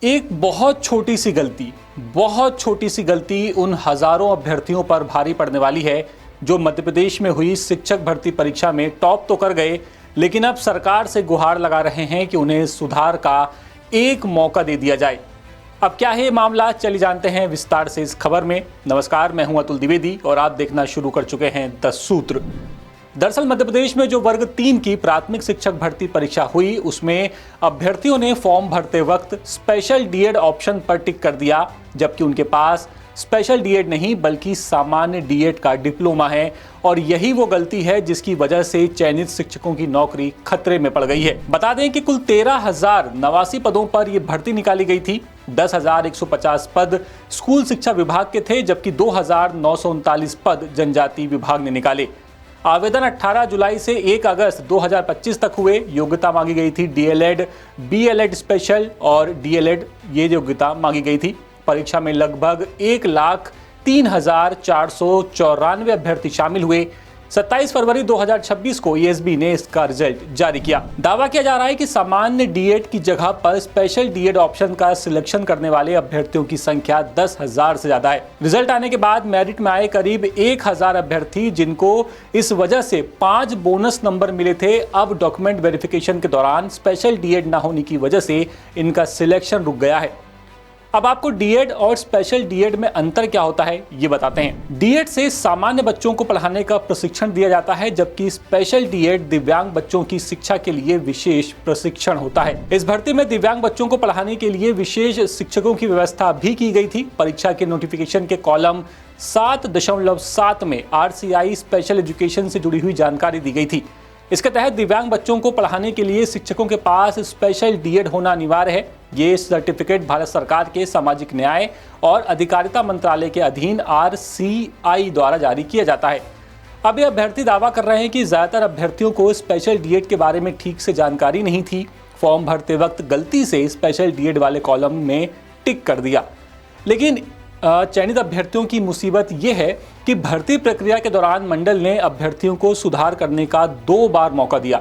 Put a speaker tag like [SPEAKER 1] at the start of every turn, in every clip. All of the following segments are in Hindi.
[SPEAKER 1] एक बहुत छोटी सी गलती उन हजारों अभ्यर्थियों पर भारी पड़ने वाली है जो मध्य प्रदेश में हुई शिक्षक भर्ती परीक्षा में टॉप तो कर गए, लेकिन अब सरकार से गुहार लगा रहे हैं कि उन्हें सुधार का एक मौका दे दिया जाए। अब क्या है ये मामला, चलिए जानते हैं विस्तार से इस खबर में। नमस्कार, मैं हूं अतुल द्विवेदी और आप देखना शुरू कर चुके हैं 10 सूत्र। दरअसल मध्य प्रदेश में जो वर्ग 3 की प्राथमिक शिक्षक भर्ती परीक्षा हुई, उसमें अभ्यर्थियों ने फॉर्म भरते वक्त स्पेशल डीएड ऑप्शन पर टिक कर दिया, जबकि उनके पास स्पेशल डीएड नहीं बल्कि सामान्य डीएड का डिप्लोमा है। और यही वो गलती है जिसकी वजह से चयनित शिक्षकों की नौकरी खतरे में पड़ गई है। बता दें कि कुल 13,089 पदों पर यह भर्ती निकाली गई थी। 10,150 पद स्कूल शिक्षा विभाग के थे, जबकि 2,939 पद जनजाति विभाग ने निकाले। आवेदन 18 जुलाई से 1 अगस्त 2025 तक हुए। योग्यता मांगी गई थी डीएलएड, बीएलएड स्पेशल और डीएलएड, ये योग्यता मांगी गई थी। परीक्षा में लगभग 1,03,494 अभ्यर्थी शामिल हुए। 27 फरवरी 2026 को ईएसबी ने इसका रिजल्ट जारी किया। दावा किया जा रहा है कि सामान्य डीएड की जगह पर स्पेशल डीएड ऑप्शन का सिलेक्शन करने वाले अभ्यर्थियों की संख्या 10,000 से ज्यादा है। रिजल्ट आने के बाद मेरिट में आए करीब 1,000 अभ्यर्थी, जिनको इस वजह से 5 बोनस नंबर मिले थे, अब डॉक्यूमेंट वेरिफिकेशन के दौरान स्पेशल डीएड न होने की वजह से इनका सिलेक्शन रुक गया है। अब आपको डीएड और स्पेशल डीएड में अंतर क्या होता है ये बताते हैं। डीएड से सामान्य बच्चों को पढ़ाने का प्रशिक्षण दिया जाता है, जबकि स्पेशल डीएड दिव्यांग बच्चों की शिक्षा के लिए विशेष प्रशिक्षण होता है। इस भर्ती में दिव्यांग बच्चों को पढ़ाने के लिए विशेष शिक्षकों की व्यवस्था भी की गई थी। परीक्षा के नोटिफिकेशन के कॉलम 7.7 में आरसीआई स्पेशल एजुकेशन से जुड़ी हुई जानकारी दी गई थी। इसके तहत दिव्यांग बच्चों को पढ़ाने के लिए शिक्षकों के पास स्पेशल डीएड होना अनिवार्य है। ये सर्टिफिकेट भारत सरकार के सामाजिक न्याय और अधिकारिता मंत्रालय के अधीन आरसीआई द्वारा जारी किया जाता है। अब ये अभ्यर्थी दावा कर रहे हैं कि ज्यादातर अभ्यर्थियों को स्पेशल डीएड के बारे में ठीक से जानकारी नहीं थी। फॉर्म भरते वक्त गलती से स्पेशल डीएड वाले कॉलम में टिक कर दिया। लेकिन चयनित अभ्यर्थियों की मुसीबत ये है कि भर्ती प्रक्रिया के दौरान मंडल ने अभ्यर्थियों को सुधार करने का 2 बार मौका दिया।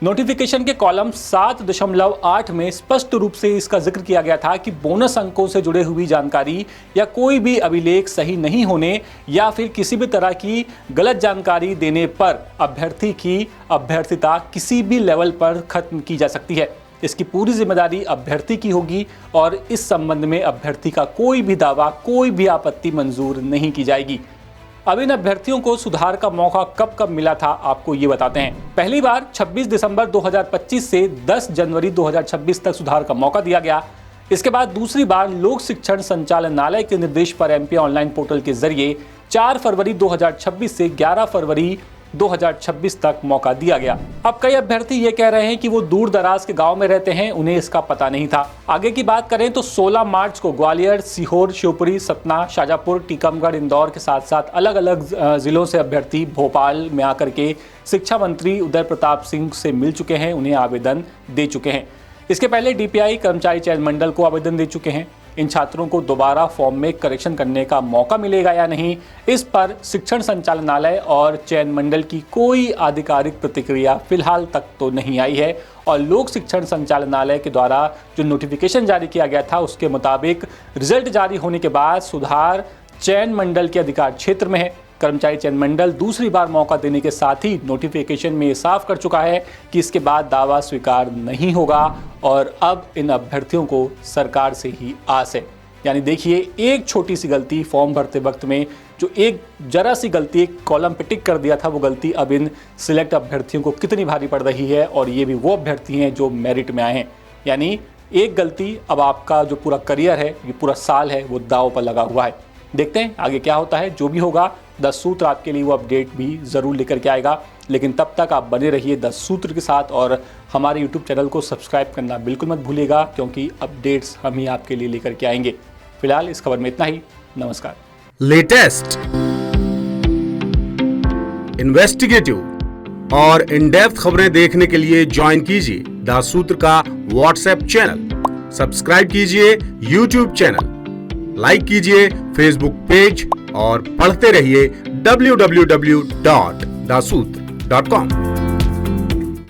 [SPEAKER 1] नोटिफिकेशन के कॉलम 7.8 में स्पष्ट रूप से इसका जिक्र किया गया था कि बोनस अंकों से जुड़े हुई जानकारी या कोई भी अभिलेख सही नहीं होने या फिर किसी भी तरह की गलत जानकारी देने पर अभ्यर्थी की अभ्यर्थिता किसी भी लेवल पर खत्म की जा सकती है। इसकी पूरी जिम्मेदारी अभ्यर्थी की होगी और इस संबंध में अभ्यर्थी का कोई भी दावा, कोई भी आपत्ति मंजूर नहीं की जाएगी। अब इन अभ्यर्थियों को सुधार का मौका कब मिला था, आपको ये बताते हैं। पहली बार 26 दिसंबर 2025 से 10 जनवरी 2026 तक सुधार का मौका दिया गया। इसके बाद दूसरी बार लोक शिक्षण संचालनालय के निर्देश पर एमपी ऑनलाइन पोर्टल के जरिए 4 फरवरी 2026 से 11 फरवरी 2026 तक मौका दिया गया। अब कई अभ्यर्थी ये कह रहे हैं कि वो दूर दराज के गांव में रहते हैं, उन्हें इसका पता नहीं था। आगे की बात करें तो 16 मार्च को ग्वालियर, सीहोर, शिवपुरी, सतना, शाजापुर, टीकमगढ़, इंदौर के साथ साथ अलग अलग जिलों से अभ्यर्थी भोपाल में आकर के शिक्षा मंत्री उदय प्रताप सिंह से मिल चुके हैं, उन्हें आवेदन दे चुके हैं। इसके पहले डीपीआई कर्मचारी चयन मंडल को आवेदन दे चुके हैं। इन छात्रों को दोबारा फॉर्म में करेक्शन करने का मौका मिलेगा या नहीं, इस पर शिक्षण संचालनालय और चयन मंडल की कोई आधिकारिक प्रतिक्रिया फिलहाल तक तो नहीं आई है। और लोक शिक्षण संचालनालय के द्वारा जो नोटिफिकेशन जारी किया गया था, उसके मुताबिक रिजल्ट जारी होने के बाद सुधार चयन मंडल के अधिकार क्षेत्र में है। कर्मचारी चयन मंडल दूसरी बार मौका देने के साथ ही नोटिफिकेशन में साफ कर चुका है कि इसके बाद दावा स्वीकार नहीं होगा और अब इन अभ्यर्थियों को सरकार से ही आस है। यानी देखिए, एक छोटी सी गलती फॉर्म भरते वक्त में, जो एक जरा सी गलती एक कॉलम पे टिक कर दिया था, वो गलती अब इन सिलेक्ट अभ्यर्थियों को कितनी भारी पड़ रही है। और ये भी वो अभ्यर्थी हैं जो मेरिट में आए हैं। यानी एक गलती, अब आपका जो पूरा करियर है, ये पूरा साल है, वो दाव पर लगा हुआ है। देखते हैं आगे क्या होता है। जो भी होगा 10 सूत्र आपके लिए वो अपडेट भी ज़रूर लेकर के आएगा। लेकिन तब तक आप बने रहिए 10 सूत्र के साथ और हमारे YouTube चैनल को सब्सक्राइब करना बिल्कुल मत भूलिएगा, क्योंकि अपडेट्स हम ही आपके लिए लेकर के आएंगे। फिलहाल इस खबर में इतना ही। नमस्कार।
[SPEAKER 2] लेटेस्ट, इन्वेस्टिगेटिव और इन डेप्थ खबरें देखने के लिए ज्वाइन कीजिए 10 सूत्र का व्हाट्सएप चैनल, सब्सक्राइब कीजिए YouTube चैनल, लाइक कीजिए फेसबुक पेज और पढ़ते रहिए www.daसूत्र.com।